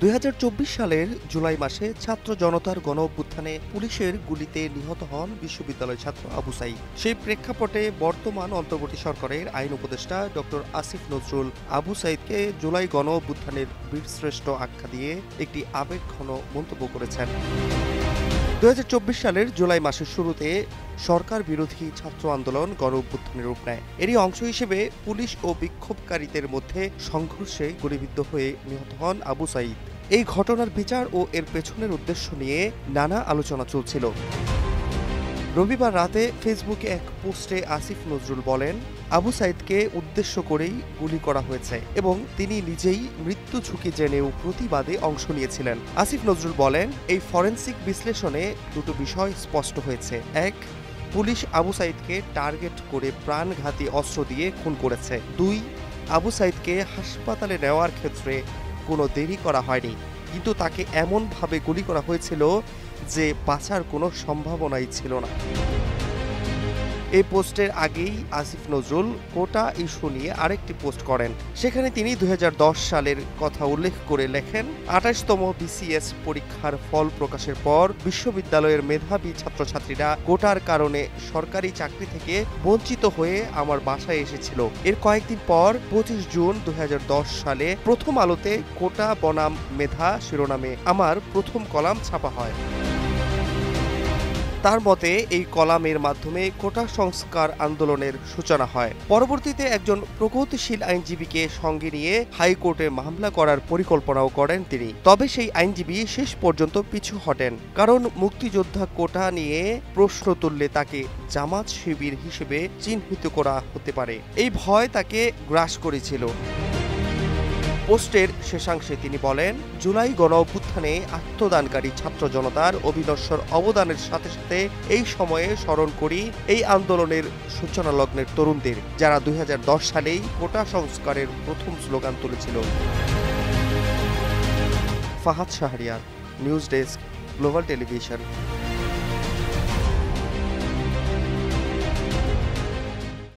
২০২৪ সালের জুলাই মাসে ছাত্র জনতার গণ-অভ্যুত্থানে পুলিশের গুলিতে নিহত হন বিশ্ববিদ্যালয় ছাত্র আবু সাঈদ। সেই প্রেক্ষাপটে বর্তমান অন্তর্বর্তী সরকারের আইন উপদেষ্টা ডক্টর আসিফ নজরুল আবু সাঈদকে জুলাই গণ-অভ্যুত্থানের বীরশ্রেষ্ঠ আখ্যা দিয়ে একটি আবেগঘন মন্তব্য করেছেন। ২০২৪ সালের জুলাই মাসের শুরুতে সরকার বিরোধী ছাত্র আন্দোলন গণ-অভ্যুত্থানের রূপ নেয়। এরই অংশ হিসেবে পুলিশ ও বিক্ষোভকারীদের মধ্যে সংঘর্ষে গুলিবিদ্ধ হয়ে নিহত হন আবু সাঈদ। এই ঘটনার বিচার ও এর পেছনের উদ্দেশ্য নিয়ে নানা আলোচনা চলছিল। রবিবার রাতে ফেসবুকে এক পোস্টে আসিফ নজরুল বলেন, আবু সাঈদকে উদ্দেশ্য করেই গুলি করা হয়েছে এবং তিনি নিজেই মৃত্যু ঝুঁকি জেনেও প্রতিবাদে অংশ নিয়েছিলেন। আসিফ নজরুল বলেন, এই ফরেনসিক বিশ্লেষণে দুটো বিষয় স্পষ্ট হয়েছে। এক, পুলিশ আবু সাঈদকে টার্গেট করে প্রাণঘাতী অস্ত্র দিয়ে খুন করেছে। দুই, আবু সাঈদকে হাসপাতালে নেওয়ার ক্ষেত্রে কোনো দেরি করা হয়নি, কিন্তু তাকে এমনভাবে গুলি করা হয়েছিল যে বাঁচার কোনো সম্ভাবনাই ছিল না। এই পোস্টের আগেই আসিফ নজরুল কোটা ইস্যু নিয়ে আরেকটি পোস্ট করেন। সেখানে তিনি ২০১০ সালের কথা উল্লেখ করে লেখেন, ২৮তম বিসিএস পরীক্ষার ফল প্রকাশের পর বিশ্ববিদ্যালয়ের মেধাবী ছাত্রছাত্রীরা কোটার কারণে সরকারি চাকরি থেকে বঞ্চিত হয়ে আমার বাসায় এসেছিল। এর কয়েকদিন পর ২৫ জুন ২০১০ সালে প্রথম আলোতে কোটা বনাম মেধা শিরোনামে আমার প্রথম কলাম ছাপা হয়। তার মতে এই কলামের মাধ্যমে কোটা সংস্কার আন্দোলনের সূচনা হয়। পরবর্তীতে একজন প্রগতিশীল আইনজীবীকে সঙ্গে নিয়ে হাইকোর্টে মামলা করার পরিকল্পনাও করেন তিনি। তবে সেই আইনজীবী শেষ পর্যন্ত পিছু হটেন, কারণ মুক্তিযোদ্ধা কোটা নিয়ে প্রশ্ন তুললে তাকে জামাত শিবির হিসেবে চিহ্নিত করা হতে পারে। এই ভয় তাকে গ্রাস করেছিল। পোস্টের শেষাংশে তিনি বলেন, জুলাই গণ-অভ্যুত্থানে আত্মদানকারী ছাত্র জনতার অবিনশ্বর অবদানের সাথে সাথে এই সময়ে স্মরণ করি এই আন্দোলনের সূচনা লগ্নের তরুণদের, যারা ২০১০ সালেই কোটা সংস্কারের প্রথম স্লোগান তুলেছিল। Fahad Shahriar, news desk, global television.